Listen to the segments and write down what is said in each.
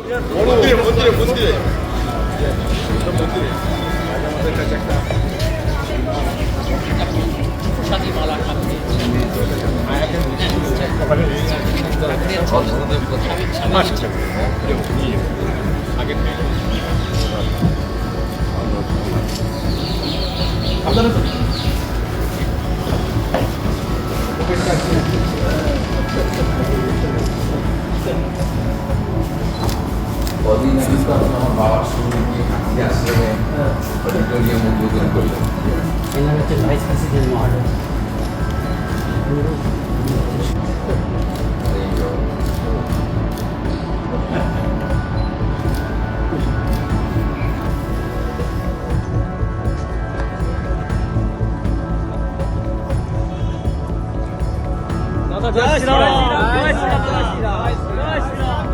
মন্দিরে মন্দিরে মন্দিরে মন্দিরে আমাদের কাছে একটা প্রসাদী মালা ঠাকুরের কদিন আগে তো আমার বাবার সঙ্গে গিয়ে কাছে আশ্রমে অডিটোরিয়াম উদ্বোধন করলেন। এনার হচ্ছে ভাইস প্রেসিডেন্ট মহারাজ। জয় শ্রীরাম, জয় শ্রীরাম, জয় শ্রীরাম, জয় শ্রীরাম।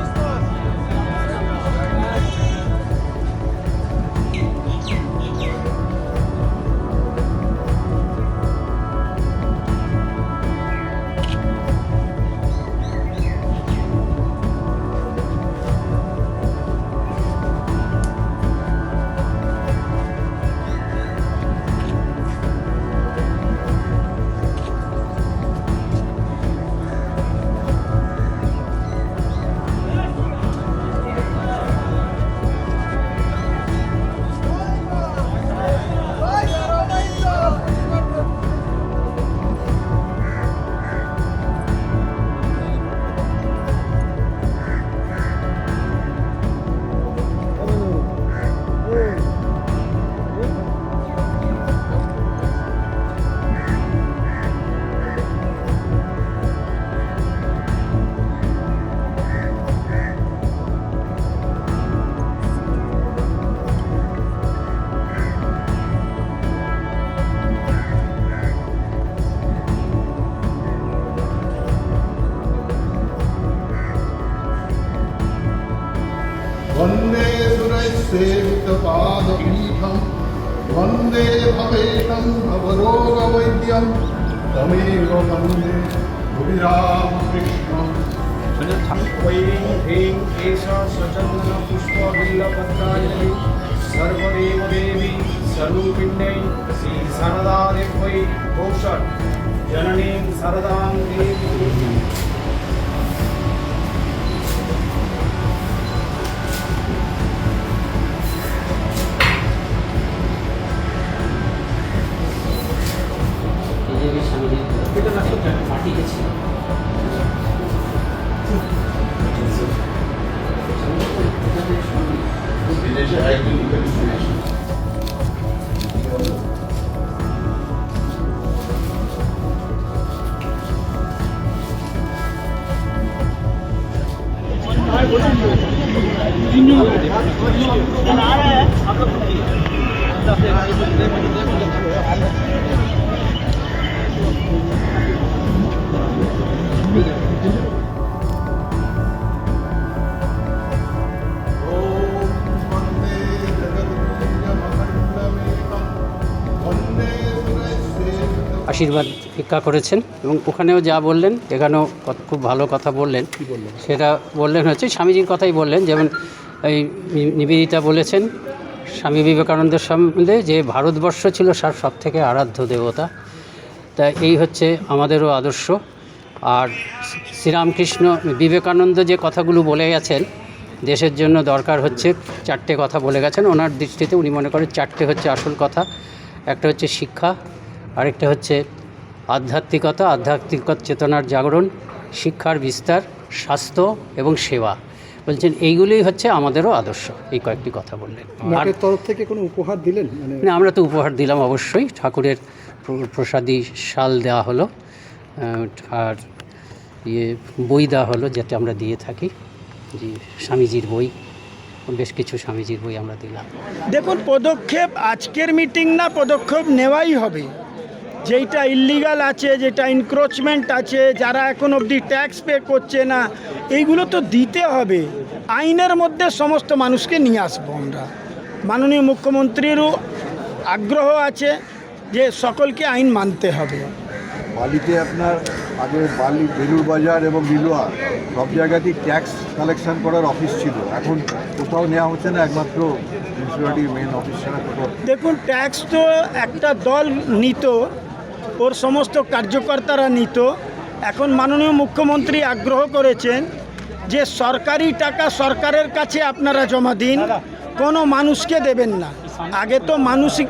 वन्दे सुरैस्सेवितपादपीठं वन्दे भवेशं भवरोगवैद्यं तमेव वन्दे भुविरामकृष्णं वैरीं ह्रीं एषा स्वचन्दनपुष्पबिल्लपत्राञ्जलि सर्वदेव देवी सर्वपिण्डै श्रीशारदादेव्यै कौशल जननीं शारदां देवी। মাটি গেছে আশীর্বাদ ভিক্ষা করেছেন এবং ওখানেও যা বললেন এখানেও খুব ভালো কথা বললেন। সেটা বললেন হচ্ছে স্বামীজির কথাই বললেন, যেমন এই নিবেদিতা বলেছেন স্বামী বিবেকানন্দের সম্বন্ধে যে ভারতবর্ষ ছিল সব থেকে আরাধ্য দেবতা। তা এই হচ্ছে আমাদেরও আদর্শ। আর শ্রীরামকৃষ্ণ বিবেকানন্দ যে কথাগুলো বলে গেছেন দেশের জন্য দরকার হচ্ছে 4টে কথা বলে গেছেন। ওনার দৃষ্টিতে উনি মনে করেন 4টে হচ্ছে আসল কথা। একটা হচ্ছে শিক্ষা, আরেকটা হচ্ছে আধ্যাত্মিকতা, আধ্যাত্মিক চেতনার জাগরণ, শিক্ষার বিস্তার, স্বাস্থ্য এবং সেবা। বলছেন এইগুলোই হচ্ছে আমাদেরও আদর্শ। এই কয়েকটি কথা বললেন। আর তরফ থেকে কোনো উপহার দিলেন? না, আমরা তো উপহার দিলাম অবশ্যই। ঠাকুরের প্রসাদী শাল দেওয়া হলো, আর বই দেওয়া হলো, যেটা আমরা দিয়ে থাকি, যে স্বামীজির বই, বেশ কিছু স্বামীজির বই আমরা দিলাম। দেখুন, পদক্ষেপ আজকের মিটিং না, পদক্ষেপ নেওয়াই হবে। যেইটা ইল্লিগাল আছে, যেটা ইনক্রোচমেন্ট আছে, যারা এখন অবধি ট্যাক্স পে করছে না, এইগুলো তো দিতে হবে। আইনের মধ্যে সমস্ত মানুষকে নিয়ে আসবো আমরা। মাননীয় মুখ্যমন্ত্রীরও আগ্রহ আছে যে সকলকে আইন মানতে হবে। বালিতে আপনার আগে বালি বেলুর বাজার এবং লিলুয়া সব জায়গাতেই ট্যাক্স কালেকশন করার অফিস ছিল, এখন কোথাও নেওয়া হচ্ছে না, একমাত্র মিউনিসিপ্যালিটির মেন অফিস ছাড়া কোথাও। দেখুন, ট্যাক্স তো একটা দল নিত, ওর সমস্ত কার্যকর্তারা নিত। এখন মাননীয় মুখ্যমন্ত্রী আগ্রহ করেছেন যে সরকারি টাকা সরকারের কাছে আপনারা জমা দিন, কোনো মানুষকে দেবেন না। আগে তো মানুষই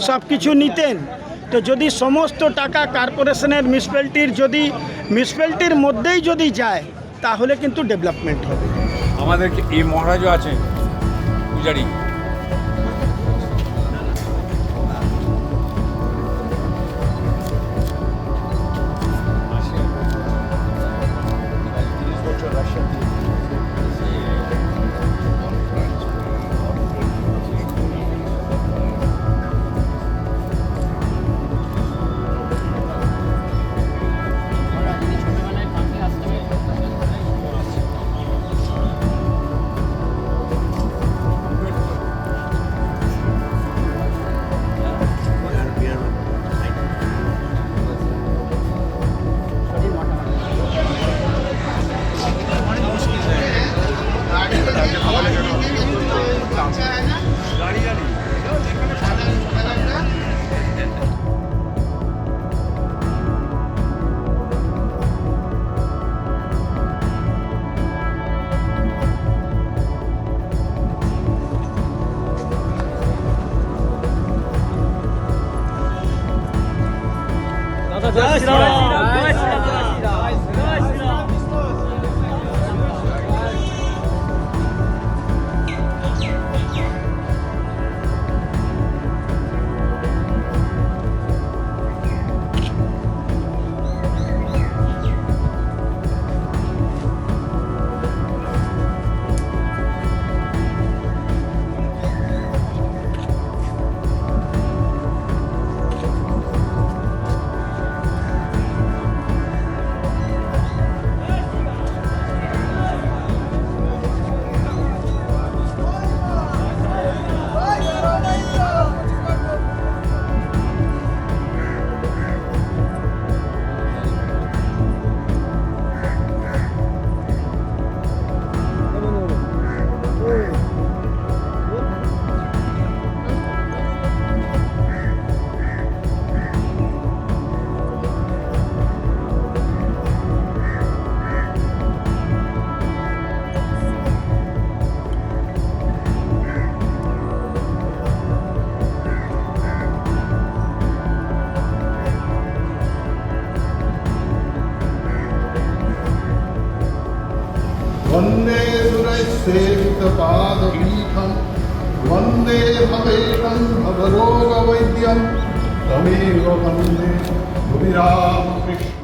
সব কিছু নিতেন, তো যদি সমস্ত টাকা কর্পোরেশনের মিউনিসিপ্যালিটির মধ্যেই যদি যায় তাহলে কিন্তু ডেভেলপমেন্ট হবে। আমাদের এই মহারাজও আছে পূজারি, वन्दे सुरसेवितपादपीठं वन्दे भवेशं भवरोगवैद्यं तमेव वन्दे भुविरामकृष्ण